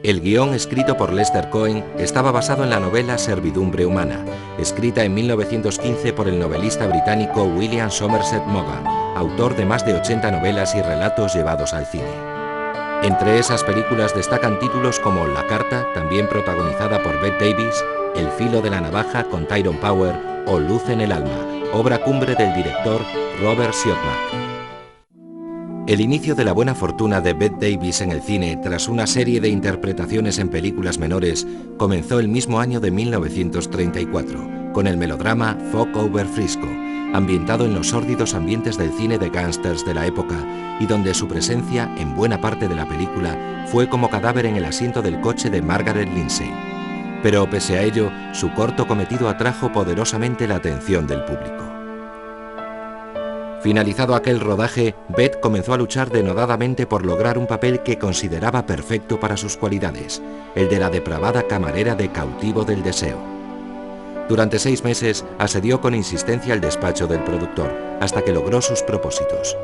El guión, escrito por Lester Cohen, estaba basado en la novela Servidumbre Humana, escrita en 1915 por el novelista británico William Somerset Maugham, autor de más de 80 novelas y relatos llevados al cine. Entre esas películas destacan títulos como La Carta, también protagonizada por Bette Davis, El filo de la navaja con Tyrone Power o Luz en el alma, obra cumbre del director Robert Siodmak. El inicio de la buena fortuna de Bette Davis en el cine, tras una serie de interpretaciones en películas menores, comenzó el mismo año de 1934, con el melodrama Fog Over Frisco, ambientado en los sórdidos ambientes del cine de gángsters de la época, y donde su presencia, en buena parte de la película, fue como cadáver en el asiento del coche de Margaret Lindsay. Pero pese a ello, su corto cometido atrajo poderosamente la atención del público. Finalizado aquel rodaje, Bette comenzó a luchar denodadamente por lograr un papel que consideraba perfecto para sus cualidades, el de la depravada camarera de Cautivo del Deseo. Durante 6 meses asedió con insistencia el despacho del productor, hasta que logró sus propósitos.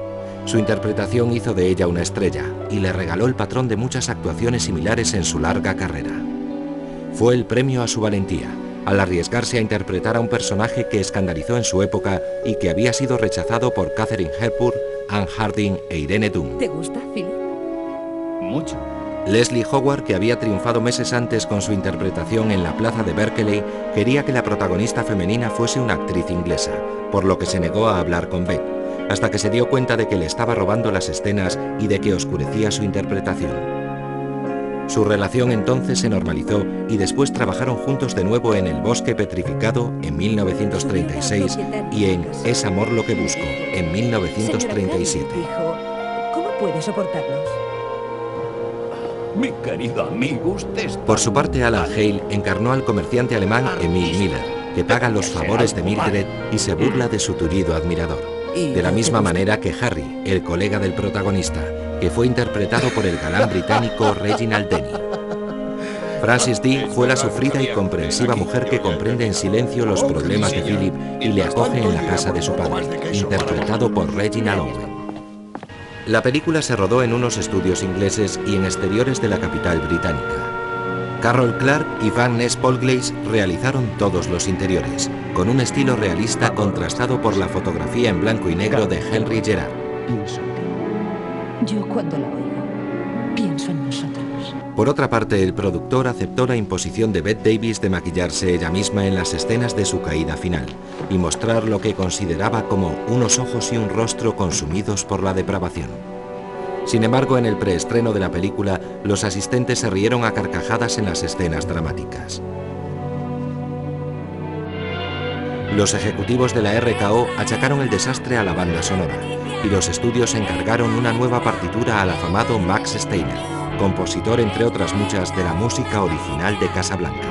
Su interpretación hizo de ella una estrella y le regaló el patrón de muchas actuaciones similares en su larga carrera. Fue el premio a su valentía, al arriesgarse a interpretar a un personaje que escandalizó en su época y que había sido rechazado por Katharine Hepburn, Anne Harding e Irene Dunne. ¿Te gusta, Philip? Mucho. Leslie Howard, que había triunfado meses antes con su interpretación en La Plaza de Berkeley, quería que la protagonista femenina fuese una actriz inglesa, por lo que se negó a hablar con Bette, hasta que se dio cuenta de que le estaba robando las escenas y de que oscurecía su interpretación. Su relación entonces se normalizó y después trabajaron juntos de nuevo en El Bosque Petrificado en 1936 y en Es amor lo que busco en 1937. ¿Cómo puede soportarnos? Mi querido amigo, usted está... Por su parte, Alan Hale encarnó al comerciante alemán Emil Miller, que paga los favores de Mildred y se burla de su tullido admirador. De la misma manera que Harry, el colega del protagonista, que fue interpretado por el galán británico Reginald Denny. Frances Dee fue la sufrida y comprensiva mujer que comprende en silencio los problemas de Philip y le acoge en la casa de su padre, interpretado por Reginald Owen. La película se rodó en unos estudios ingleses y en exteriores de la capital británica. Carroll Clark y Van Ness Polglaze realizaron todos los interiores, con un estilo realista contrastado por la fotografía en blanco y negro de Henry Gerard. Yo cuando la oigo, pienso en nosotros. Por otra parte, el productor aceptó la imposición de Bette Davis de maquillarse ella misma en las escenas de su caída final y mostrar lo que consideraba como unos ojos y un rostro consumidos por la depravación. Sin embargo, en el preestreno de la película, los asistentes se rieron a carcajadas en las escenas dramáticas. Los ejecutivos de la RKO achacaron el desastre a la banda sonora y los estudios encargaron una nueva partitura al afamado Max Steiner, compositor entre otras muchas de la música original de Casablanca.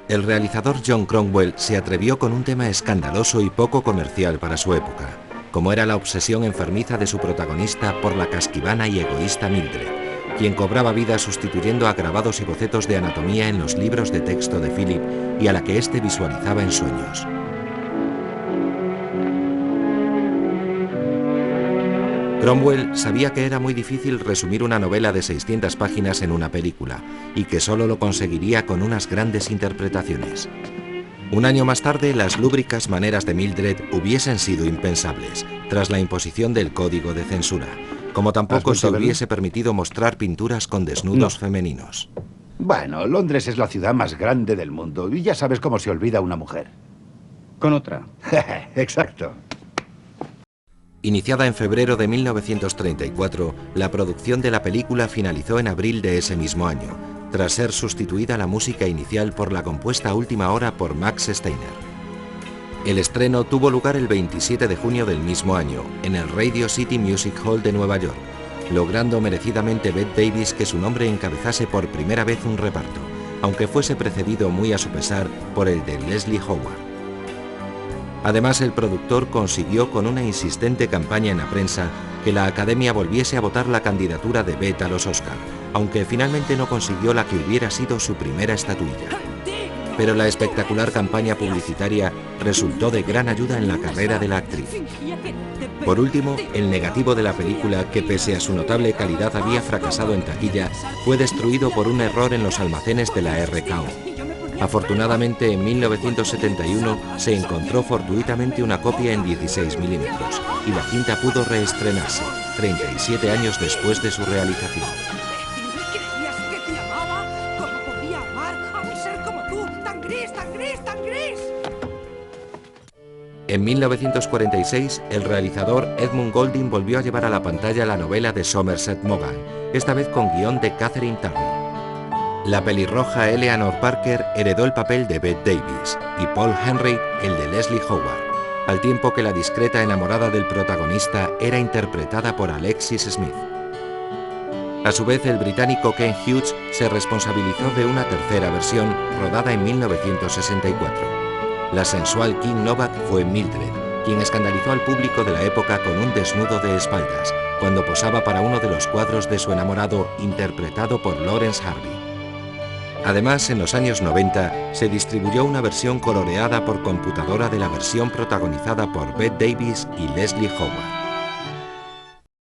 El realizador John Cromwell se atrevió con un tema escandaloso y poco comercial para su época, como era la obsesión enfermiza de su protagonista por la casquivana y egoísta Mildred, quien cobraba vida sustituyendo a grabados y bocetos de anatomía en los libros de texto de Philip y a la que éste visualizaba en sueños. Cromwell sabía que era muy difícil resumir una novela de 600 páginas en una película y que solo lo conseguiría con unas grandes interpretaciones. Un año más tarde, las lúbricas maneras de Mildred hubiesen sido impensables, tras la imposición del código de censura, como tampoco se hubiese permitido mostrar pinturas con desnudos femeninos. Bueno, Londres es la ciudad más grande del mundo y ya sabes cómo se olvida una mujer. Con otra. Exacto. Iniciada en febrero de 1934, la producción de la película finalizó en abril de ese mismo año, tras ser sustituida la música inicial por la compuesta a última hora por Max Steiner. El estreno tuvo lugar el 27 de junio del mismo año, en el Radio City Music Hall de Nueva York, logrando merecidamente Bette Davis que su nombre encabezase por primera vez un reparto, aunque fuese precedido muy a su pesar por el de Leslie Howard. Además, el productor consiguió con una insistente campaña en la prensa que la Academia volviese a votar la candidatura de Bette a los Oscar, aunque finalmente no consiguió la que hubiera sido su primera estatuilla. pero la espectacular campaña publicitaria resultó de gran ayuda en la carrera de la actriz. Por último, el negativo de la película, que pese a su notable calidad había fracasado en taquilla, fue destruido por un error en los almacenes de la RKO. Afortunadamente, en 1971 se encontró fortuitamente una copia en 16 milímetros y la cinta pudo reestrenarse, 37 años después de su realización. ¿Creías que te amaba? ¿Cómo podía amar a un ser como tú, tan gris, tan gris, tan gris? En 1946, el realizador Edmund Goulding volvió a llevar a la pantalla la novela de Somerset Maugham, esta vez con guión de Catherine Turner. La pelirroja Eleanor Parker heredó el papel de Bette Davis y Paul Henry el de Leslie Howard, al tiempo que la discreta enamorada del protagonista era interpretada por Alexis Smith. A su vez, el británico Ken Hughes se responsabilizó de una tercera versión rodada en 1964. La sensual Kim Novak fue Mildred, quien escandalizó al público de la época con un desnudo de espaldas, cuando posaba para uno de los cuadros de su enamorado, interpretado por Lawrence Harvey. Además, en los años 90 se distribuyó una versión coloreada por computadora de la versión protagonizada por Bette Davis y Leslie Howard.